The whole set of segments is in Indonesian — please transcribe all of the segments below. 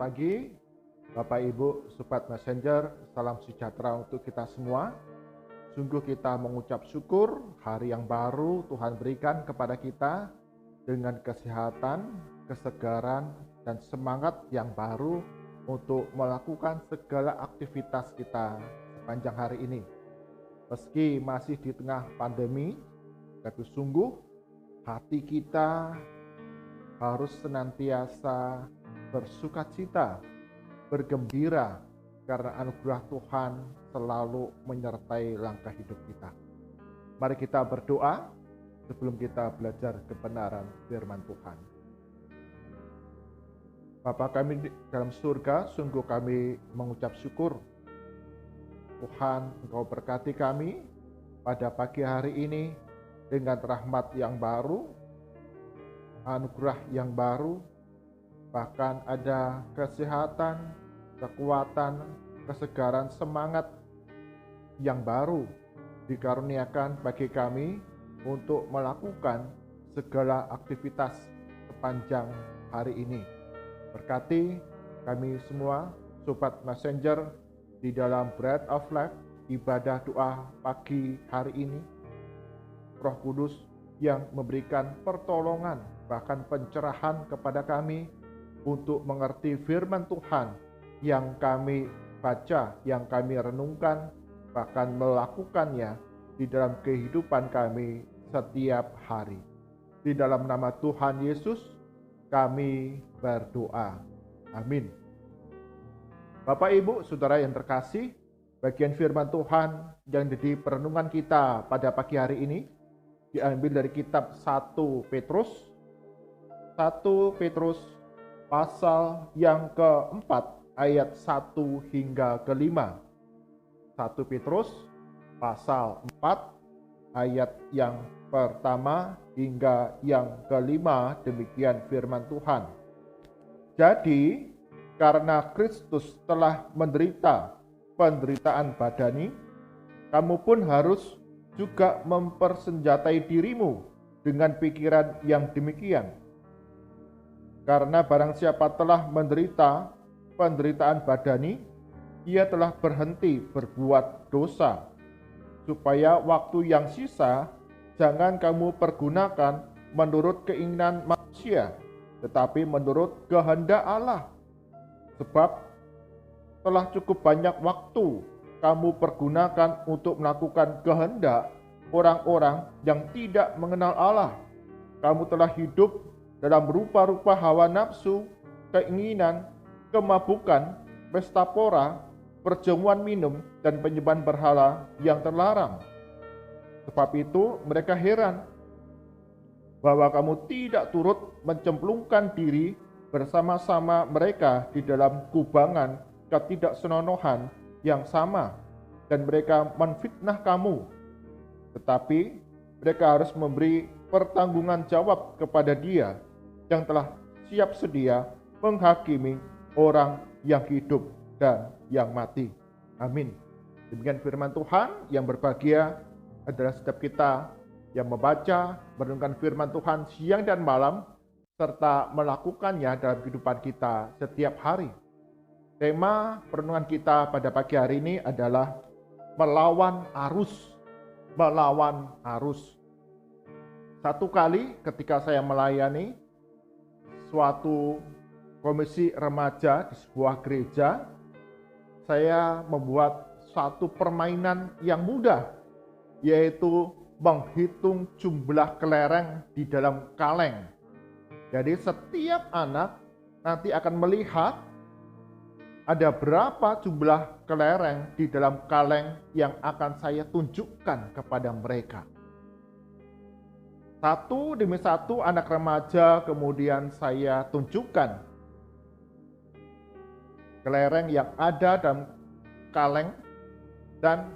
pagi, Bapak Ibu, Sobat Messenger, salam sejahtera untuk kita semua. Sungguh kita mengucap syukur hari yang baru Tuhan berikan kepada kita dengan kesehatan, kesegaran, dan semangat yang baru untuk melakukan segala aktivitas kita sepanjang hari ini. Meski masih di tengah pandemi, tapi sungguh hati kita harus senantiasa bersukacita, bergembira, karena anugerah Tuhan selalu menyertai langkah hidup kita. Mari kita berdoa sebelum kita belajar kebenaran firman Tuhan. Bapa kami dalam surga, sungguh kami mengucap syukur. Tuhan, Engkau berkati kami pada pagi hari ini dengan rahmat yang baru, anugerah yang baru, bahkan ada kesehatan, kekuatan, kesegaran, semangat yang baru dikaruniakan bagi kami untuk melakukan segala aktivitas sepanjang hari ini. Berkati kami semua, Sobat Messenger, di dalam Bread of Life, ibadah doa pagi hari ini. Roh Kudus yang memberikan pertolongan, bahkan pencerahan kepada kami untuk mengerti firman Tuhan yang kami baca, yang kami renungkan, bahkan melakukannya di dalam kehidupan kami setiap hari. Di dalam nama Tuhan Yesus, kami berdoa. Amin. Bapak, Ibu, Saudara yang terkasih, bagian firman Tuhan yang di perenungan kita pada pagi hari ini diambil dari kitab 1 Petrus pasal yang keempat ayat 1 hingga ke-5. 1 Petrus pasal 4 ayat yang pertama hingga yang ke-5, demikian firman Tuhan. Jadi, karena Kristus telah menderita penderitaan badani, kamu pun harus juga mempersenjatai dirimu dengan pikiran yang demikian. Karena barang siapa telah menderita penderitaan badani, ia telah berhenti berbuat dosa, supaya waktu yang sisa jangan kamu pergunakan menurut keinginan manusia, tetapi menurut kehendak Allah. Sebab telah cukup banyak waktu kamu pergunakan untuk melakukan kehendak orang-orang yang tidak mengenal Allah. Kamu telah hidup dalam rupa-rupa hawa nafsu, keinginan, kemabukan, pesta pora, perjamuan minum, dan penyembahan berhala yang terlarang. Sebab itu mereka heran bahwa kamu tidak turut mencemplungkan diri bersama-sama mereka di dalam kubangan ketidaksenonohan yang sama, dan mereka menfitnah kamu. Tetapi mereka harus memberi pertanggungan jawab kepada Dia yang telah siap sedia menghakimi orang yang hidup dan yang mati. Amin. Demikian firman Tuhan. Yang berbahagia adalah setiap kita yang membaca, merenungkan firman Tuhan siang dan malam, serta melakukannya dalam kehidupan kita setiap hari. Tema perenungan kita pada pagi hari ini adalah melawan arus. Melawan arus. Satu kali ketika saya melayani suatu komisi remaja di sebuah gereja, saya membuat satu permainan yang mudah, yaitu menghitung jumlah kelereng di dalam kaleng. Jadi setiap anak nanti akan melihat ada berapa jumlah kelereng di dalam kaleng yang akan saya tunjukkan kepada mereka. Satu demi satu anak remaja kemudian saya tunjukkan kelereng yang ada dalam kaleng, dan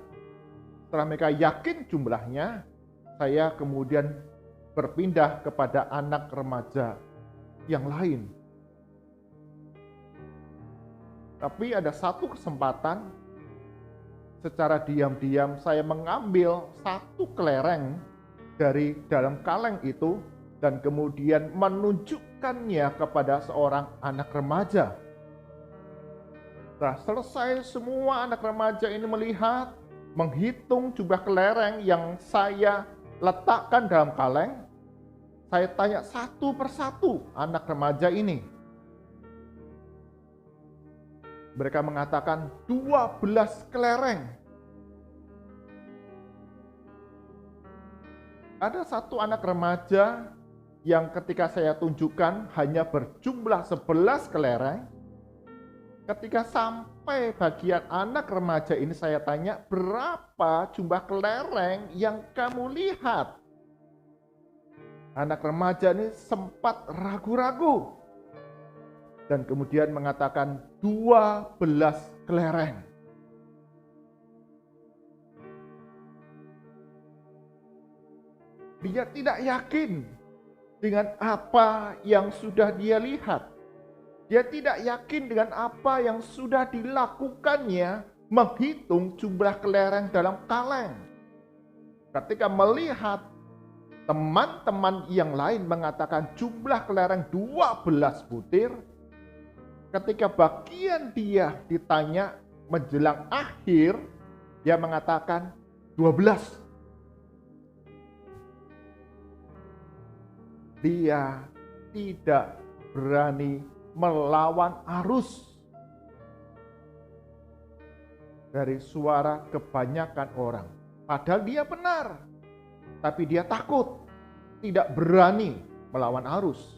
setelah mereka yakin jumlahnya, saya kemudian berpindah kepada anak remaja yang lain. Tapi ada satu kesempatan, secara diam-diam saya mengambil satu kelereng dari dalam kaleng itu dan kemudian menunjukkannya kepada seorang anak remaja. Nah, selesai semua anak remaja ini melihat, menghitung jumlah kelereng yang saya letakkan dalam kaleng, saya tanya satu persatu anak remaja ini. Mereka mengatakan 12 kelereng. Ada satu anak remaja yang ketika saya tunjukkan hanya berjumlah 11 kelereng. Ketika sampai bagian anak remaja ini saya tanya, berapa jumlah kelereng yang kamu lihat? Anak remaja ini sempat ragu-ragu dan kemudian mengatakan 12 kelereng. Dia tidak yakin dengan apa yang sudah dia lihat. Dia tidak yakin dengan apa yang sudah dilakukannya menghitung jumlah kelereng dalam kaleng. Ketika melihat teman-teman yang lain mengatakan jumlah kelereng 12 butir, ketika bagian dia ditanya menjelang akhir, dia mengatakan 12. Dia tidak berani melawan arus dari suara kebanyakan orang. Padahal dia benar, tapi dia takut, tidak berani melawan arus.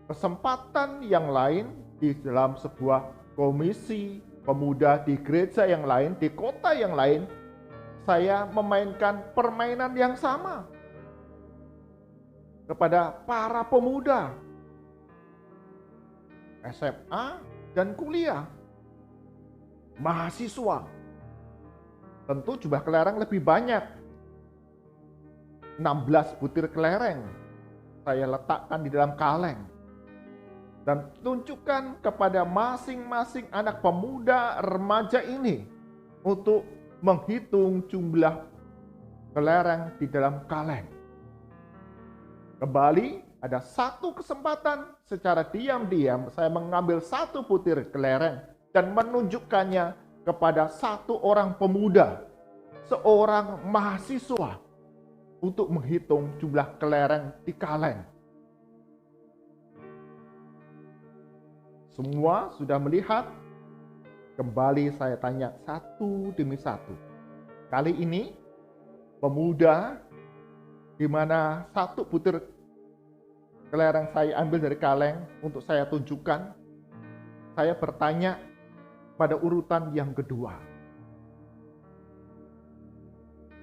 Kesempatan yang lain di dalam sebuah komisi pemuda di gereja yang lain, di kota yang lain, saya memainkan permainan yang sama kepada para pemuda SMA dan kuliah, mahasiswa. Tentu jumlah kelereng lebih banyak. 16 butir kelereng saya letakkan di dalam kaleng dan tunjukkan kepada masing-masing anak pemuda remaja ini untuk menghitung jumlah kelereng di dalam kaleng. Kembali ada satu kesempatan secara diam-diam saya mengambil satu butir kelereng dan menunjukkannya kepada satu orang pemuda, seorang mahasiswa, untuk menghitung jumlah kelereng di kaleng. Semua sudah melihat. Kembali saya tanya satu demi satu. Kali ini pemuda di mana satu butir kelereng saya ambil dari kaleng untuk saya tunjukkan, saya bertanya pada urutan yang kedua.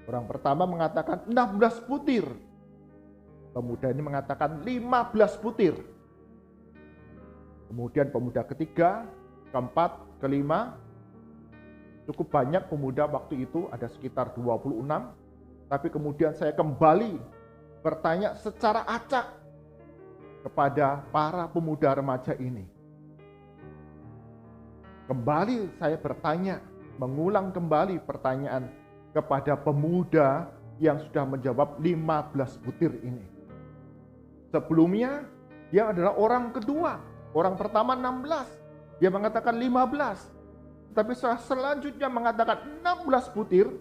Orang pertama mengatakan 16 butir. Pemuda ini mengatakan 15 butir. Kemudian pemuda ketiga, keempat, kelima. Cukup banyak pemuda waktu itu, ada sekitar 26. Tapi kemudian saya kembali bertanya secara acak kepada para pemuda remaja ini. Kembali saya bertanya, mengulang kembali pertanyaan kepada pemuda yang sudah menjawab 15 butir ini. Sebelumnya dia adalah orang kedua, orang pertama 16, dia mengatakan 15. Tapi selanjutnya mengatakan 16 butir.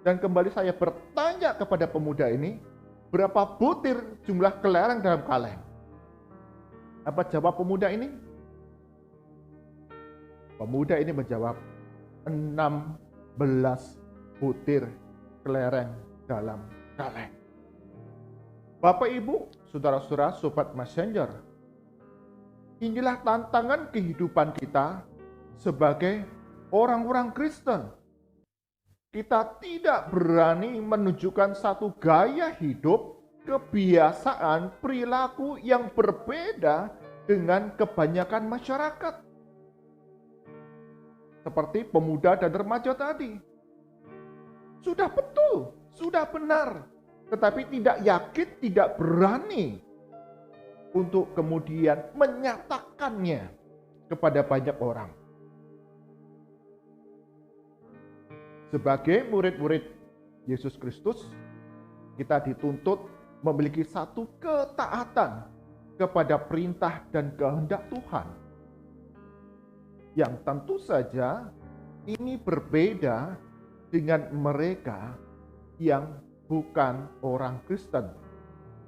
Dan kembali saya bertanya kepada pemuda ini, berapa butir jumlah kelereng dalam kaleng? Apa jawab pemuda ini? Pemuda ini menjawab 16 butir kelereng dalam kaleng. Bapak Ibu, saudara-saudara, sobat messenger, inilah tantangan kehidupan kita sebagai orang-orang Kristen. Kita tidak berani menunjukkan satu gaya hidup, kebiasaan, perilaku yang berbeda dengan kebanyakan masyarakat. Seperti pemuda dan remaja tadi. Sudah betul, sudah benar, tetapi tidak yakin, tidak berani untuk kemudian menyatakannya kepada banyak orang. Sebagai murid-murid Yesus Kristus, kita dituntut memiliki satu ketaatan kepada perintah dan kehendak Tuhan. yang tentu saja ini berbeda dengan mereka yang bukan orang Kristen.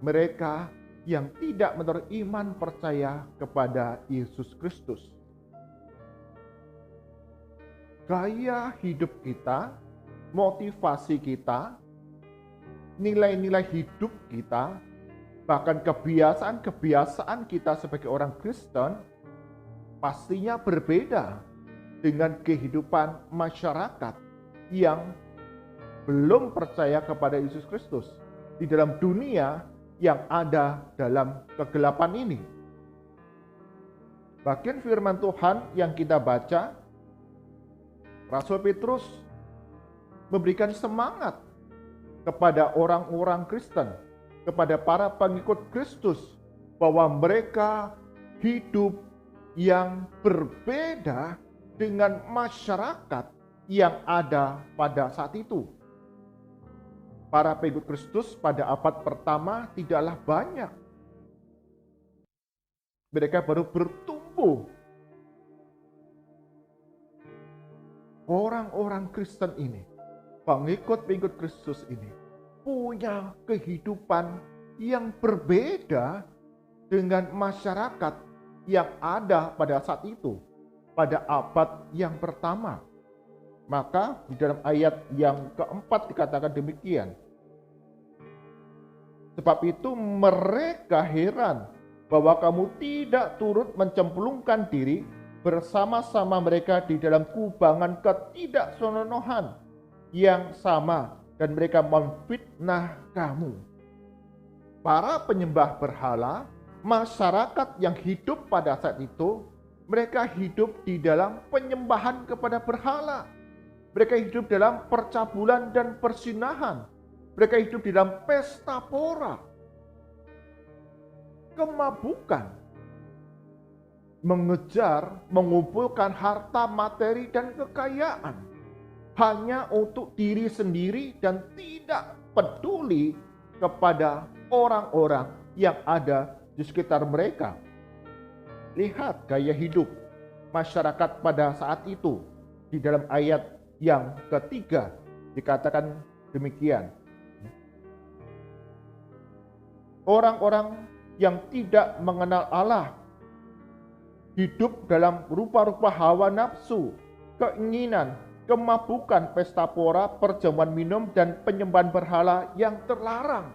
Mereka yang tidak menaruh iman percaya kepada Yesus Kristus. Gaya hidup kita, motivasi kita, nilai-nilai hidup kita, bahkan kebiasaan-kebiasaan kita sebagai orang Kristen pastinya berbeda dengan kehidupan masyarakat yang belum percaya kepada Yesus Kristus di dalam dunia yang ada dalam kegelapan ini. Bagian firman Tuhan yang kita baca, Rasul Petrus memberikan semangat kepada orang-orang Kristen, kepada para pengikut Kristus, bahwa mereka hidup yang berbeda dengan masyarakat yang ada pada saat itu. Para pengikut Kristus pada abad pertama tidaklah banyak. Mereka baru bertumbuh. Orang-orang Kristen ini, pengikut-pengikut Kristus ini, punya kehidupan yang berbeda dengan masyarakat yang ada pada saat itu, pada abad yang pertama. Maka di dalam ayat yang keempat dikatakan demikian. Sebab itu mereka heran bahwa kamu tidak turut mencemplungkan diri bersama-sama mereka di dalam kubangan ketidaksenonohan yang sama, dan mereka memfitnah kamu. Para penyembah berhala, masyarakat yang hidup pada saat itu, mereka hidup di dalam penyembahan kepada berhala. Mereka hidup dalam percabulan dan persinahan. Mereka hidup di dalam pesta pora, kemabukan, mengejar, mengumpulkan harta materi dan kekayaan hanya untuk diri sendiri dan tidak peduli kepada orang-orang yang ada di sekitar mereka. Lihat gaya hidup masyarakat pada saat itu. Di dalam ayat yang ketiga dikatakan demikian. Orang-orang yang tidak mengenal Allah hidup dalam rupa-rupa hawa nafsu, keinginan, kemabukan, pesta pora, perjamuan minum, dan penyembahan berhala yang terlarang.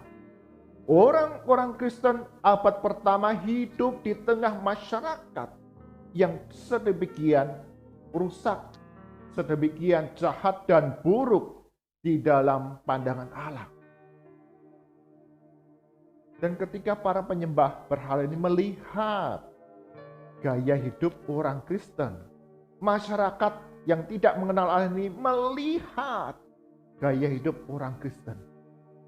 Orang-orang Kristen abad pertama hidup di tengah masyarakat yang sedemikian rusak, sedemikian jahat dan buruk di dalam pandangan Allah. Dan ketika para penyembah berhala ini melihat gaya hidup orang Kristen, masyarakat yang tidak mengenal Allah ini melihat gaya hidup orang Kristen,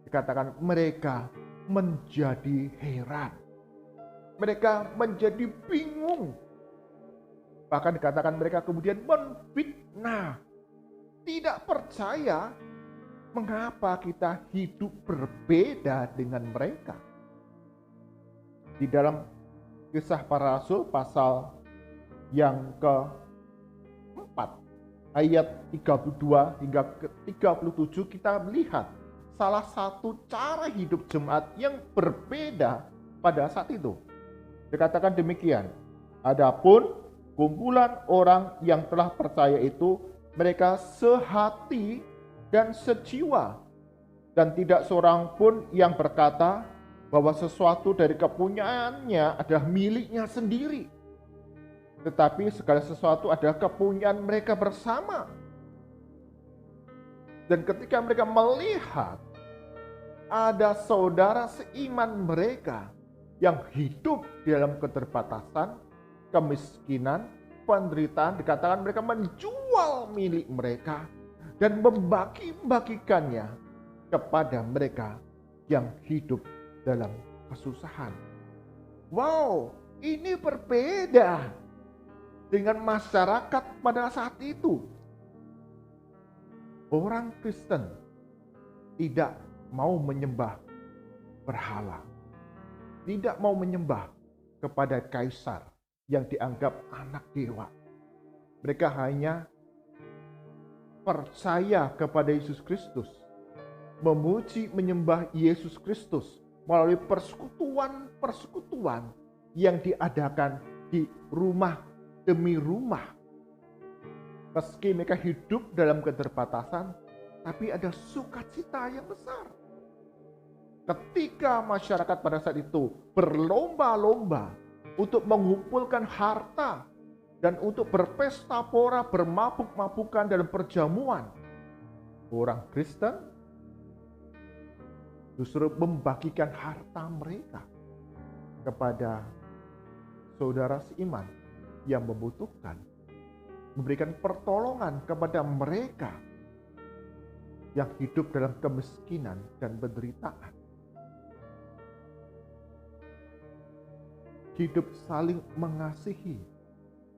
dikatakan mereka menjadi heran. Mereka menjadi bingung. Bahkan dikatakan mereka kemudian menfitnah. Tidak percaya mengapa kita hidup berbeda dengan mereka. Di dalam Kisah Para Rasul pasal yang ke-4 ayat 32 hingga ke-37 kita melihat salah satu cara hidup jemaat yang berbeda pada saat itu. Dikatakan demikian, adapun kumpulan orang yang telah percaya itu, mereka sehati dan sejiwa, dan tidak seorang pun yang berkata bahwa sesuatu dari kepunyaannya adalah miliknya sendiri, tetapi segala sesuatu adalah kepunyaan mereka bersama. Dan ketika mereka melihat ada saudara seiman mereka yang hidup di dalam keterbatasan, kemiskinan, penderitaan, dikatakan mereka menjual milik mereka dan membagi-bagikannya kepada mereka yang hidup dalam kesusahan. Wow, ini berbeda dengan masyarakat pada saat itu. Orang Kristen tidak mau menyembah berhala, tidak mau menyembah kepada kaisar yang dianggap anak dewa. Mereka hanya percaya kepada Yesus Kristus, memuji menyembah Yesus Kristus melalui persekutuan-persekutuan yang diadakan di rumah demi rumah. Meski mereka hidup dalam keterbatasan, tapi ada sukacita yang besar. Ketika masyarakat pada saat itu berlomba-lomba untuk mengumpulkan harta dan untuk berpesta pora, bermabuk-mabukan dalam perjamuan, orang Kristen justru membagikan harta mereka kepada saudara seiman yang membutuhkan, memberikan pertolongan kepada mereka yang hidup dalam kemiskinan dan penderitaan. Hidup saling mengasihi,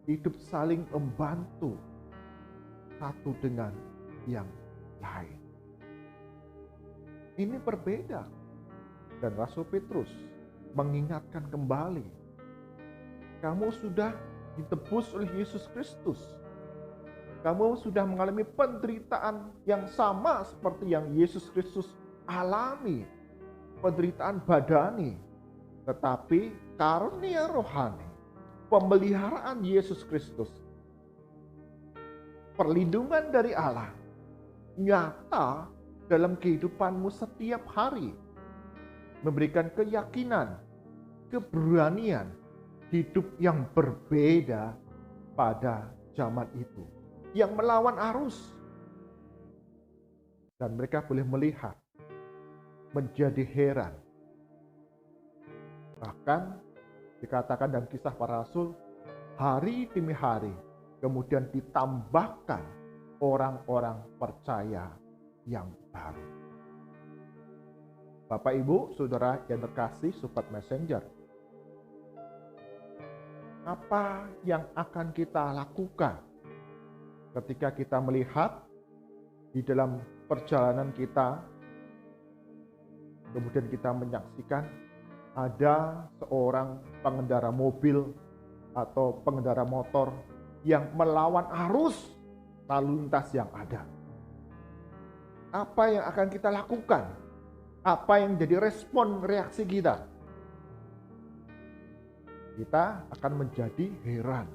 hidup saling membantu satu dengan yang lain. Ini berbeda. Dan Rasul Petrus mengingatkan kembali, kamu sudah ditebus oleh Yesus Kristus. Kamu sudah mengalami penderitaan yang sama seperti yang Yesus Kristus alami. Penderitaan badani. Tetapi karunia rohani, pemeliharaan Yesus Kristus, perlindungan dari Allah, nyata dalam kehidupanmu setiap hari. Memberikan keyakinan, keberanian, hidup yang berbeda pada zaman itu. Yang melawan arus. Dan mereka boleh melihat, menjadi heran. Bahkan dikatakan dalam Kisah Para Rasul, hari demi hari kemudian ditambahkan orang-orang percaya yang baru. Bapak, Ibu, Saudara yang terkasih, Sobat Messenger, apa yang akan kita lakukan ketika kita melihat di dalam perjalanan kita, kemudian kita menyaksikan ada seorang pengendara mobil atau pengendara motor yang melawan arus lalu lintas yang ada? Apa yang akan kita lakukan? Apa yang jadi respon reaksi kita? Kita akan menjadi heran.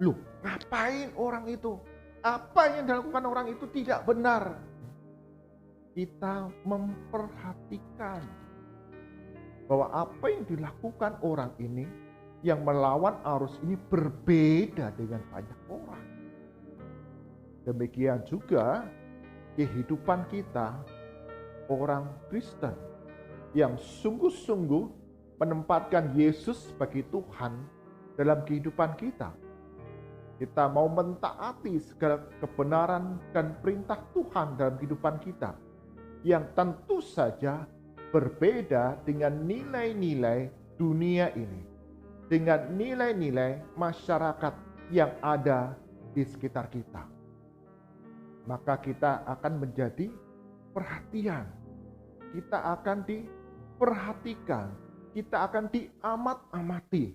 Loh, ngapain orang itu? Apa yang dilakukan orang itu tidak benar. Kita memperhatikan bahwa apa yang dilakukan orang ini yang melawan arus ini berbeda dengan banyak orang. Demikian juga kehidupan kita, orang Kristen yang sungguh-sungguh menempatkan Yesus sebagai Tuhan dalam kehidupan kita. Kita mau mentaati segala kebenaran dan perintah Tuhan dalam kehidupan kita, yang tentu saja berbeda dengan nilai-nilai dunia ini, dengan nilai-nilai masyarakat yang ada di sekitar kita. Maka kita akan menjadi perhatian, kita akan diperhatikan, kita akan diamat-amati.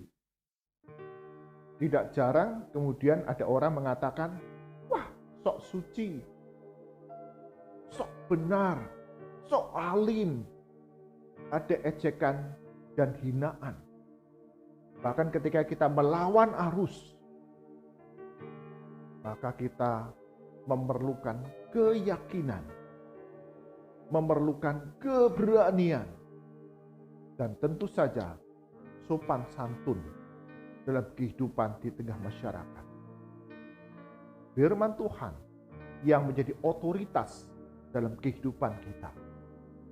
Tidak jarang kemudian ada orang mengatakan, wah, sok suci, sok benar, sok alim. Ada ejekan dan hinaan. Bahkan ketika kita melawan arus, maka kita memerlukan keyakinan, memerlukan keberanian, dan tentu saja sopan santun dalam kehidupan di tengah masyarakat. Firman Tuhan yang menjadi otoritas dalam kehidupan kita,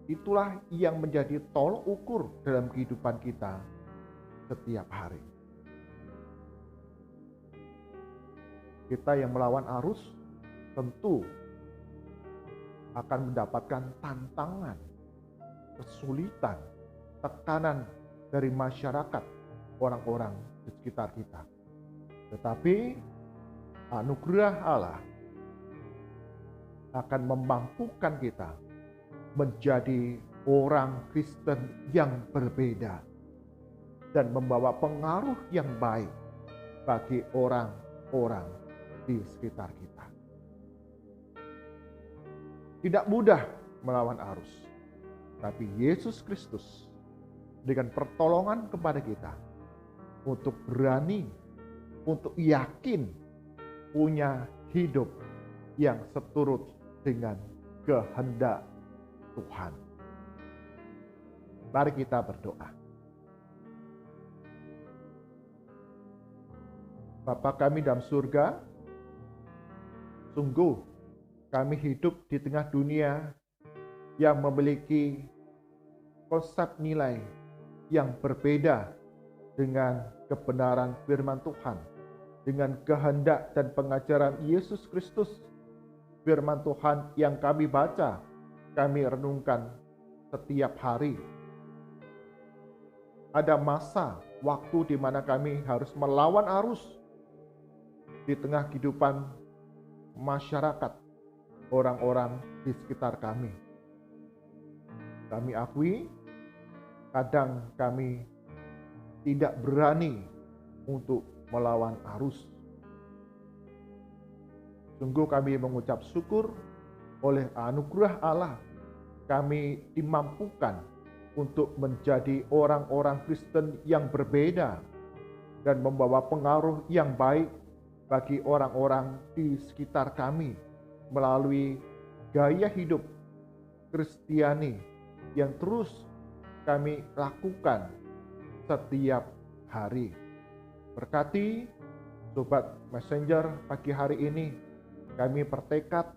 itulah yang menjadi tolok ukur dalam kehidupan kita setiap hari. Kita yang melawan arus tentu akan mendapatkan tantangan, kesulitan, tekanan dari masyarakat, orang-orang di sekitar kita. Tetapi anugerah Allah akan memampukan kita menjadi orang Kristen yang berbeda dan membawa pengaruh yang baik bagi orang-orang di sekitar kita. Tidak mudah melawan arus, tapi Yesus Kristus dengan pertolongan kepada kita untuk berani, untuk yakin punya hidup yang seturut dengan kehendak Tuhan. Mari kita berdoa. Bapa kami dalam surga, sungguh kami hidup di tengah dunia yang memiliki konsep nilai yang berbeda dengan kebenaran firman Tuhan, dengan kehendak dan pengajaran Yesus Kristus. Firman Tuhan yang kami baca, kami renungkan setiap hari. Ada masa waktu di mana kami harus melawan arus di tengah kehidupan masyarakat, orang-orang di sekitar kami. Kami akui, kadang kami tidak berani untuk melawan arus. Sungguh kami mengucap syukur oleh anugerah Allah, kami dimampukan untuk menjadi orang-orang Kristen yang berbeda dan membawa pengaruh yang baik bagi orang-orang di sekitar kami melalui gaya hidup Kristiani yang terus kami lakukan setiap hari. Berkati Sobat Messenger pagi hari ini, kami bertekad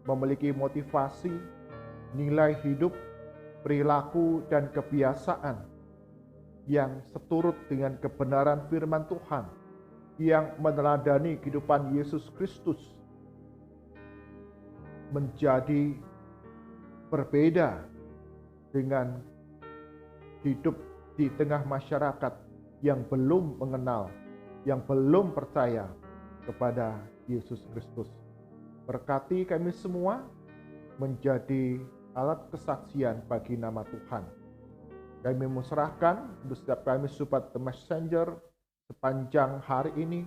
memiliki motivasi, nilai hidup, perilaku, dan kebiasaan yang seturut dengan kebenaran firman Tuhan, yang meneladani kehidupan Yesus Kristus, menjadi berbeda dengan hidup di tengah masyarakat yang belum mengenal, yang belum percaya kepada Yesus Kristus. Berkati kami semua menjadi alat kesaksian bagi nama Tuhan. Kami menyerahkan untuk setiap kami Sobat The Messenger sepanjang hari ini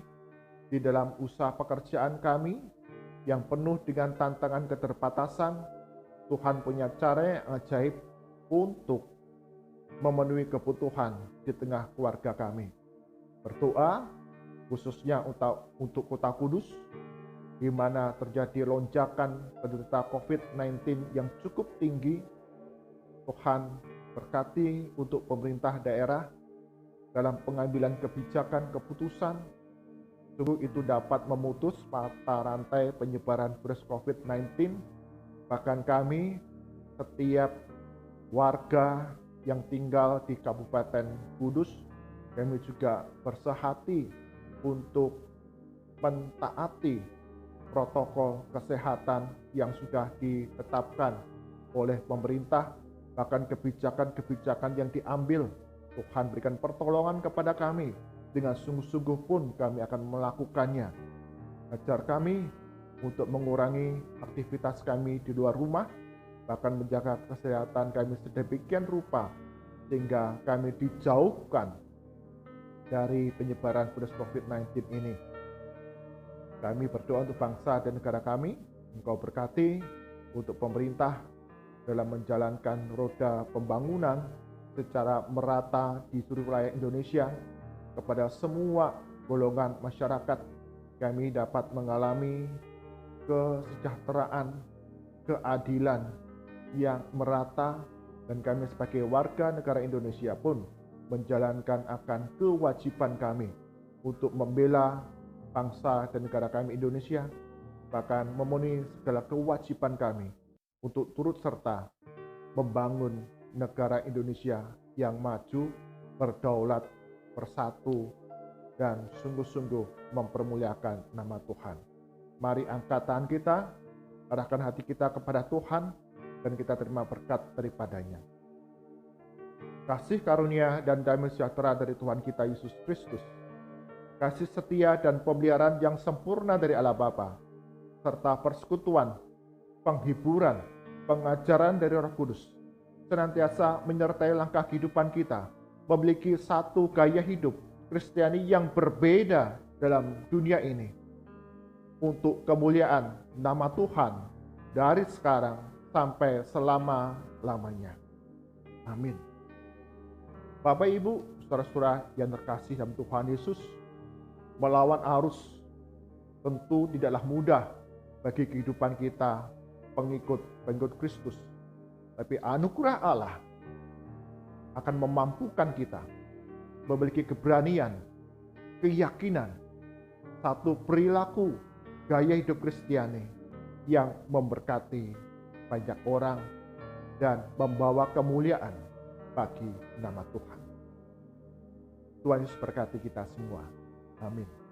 di dalam usaha pekerjaan kami yang penuh dengan tantangan keterbatasan. Tuhan punya cara yang ajaib untuk memenuhi kebutuhan di tengah keluarga kami. Berdoa khususnya untuk Kota Kudus, di mana terjadi lonjakan penderita COVID-19 yang cukup tinggi. Tuhan berkati untuk pemerintah daerah dalam pengambilan kebijakan keputusan, sungguh itu dapat memutus mata rantai penyebaran virus COVID-19. Bahkan kami, setiap warga yang tinggal di Kabupaten Kudus, kami juga bersehati untuk mentaati protokol kesehatan yang sudah ditetapkan oleh pemerintah, bahkan kebijakan-kebijakan yang diambil. Tuhan berikan pertolongan kepada kami, dengan sungguh-sungguh pun kami akan melakukannya. Ajar kami untuk mengurangi aktivitas kami di luar rumah, bahkan menjaga kesehatan kami sedemikian rupa sehingga kami dijauhkan dari penyebaran virus COVID-19 ini. Kami berdoa untuk bangsa dan negara kami. Engkau berkati untuk pemerintah dalam menjalankan roda pembangunan secara merata di seluruh wilayah Indonesia. Kepada semua golongan masyarakat, kami dapat mengalami kesejahteraan, keadilan yang merata, dan kami sebagai warga negara Indonesia pun menjalankan akan kewajiban kami untuk membela bangsa dan negara kami Indonesia, bahkan memenuhi segala kewajiban kami untuk turut serta membangun negara Indonesia yang maju, berdaulat, bersatu, dan sungguh-sungguh mempermuliakan nama Tuhan. Mari angkat tangan kita, arahkan hati kita kepada Tuhan, dan kita terima berkat daripadanya. Kasih karunia dan damai sejahtera dari Tuhan kita Yesus Kristus, kasih setia dan pemeliharaan yang sempurna dari Allah Bapa, serta persekutuan, penghiburan, pengajaran dari Roh Kudus, senantiasa menyertai langkah kehidupan kita, memiliki satu gaya hidup Kristiani yang berbeda dalam dunia ini untuk kemuliaan nama Tuhan dari sekarang sampai selama-lamanya. Amin. Bapak, Ibu, saudara-saudara yang terkasih dalam Tuhan Yesus, melawan arus tentu tidaklah mudah bagi kehidupan kita pengikut Kristus. Tapi anugerah Allah akan memampukan kita memiliki keberanian, keyakinan, satu perilaku gaya hidup Kristiani yang memberkati banyak orang dan membawa kemuliaan bagi nama Tuhan. Tuhan Yesus berkati kita semua. Amin.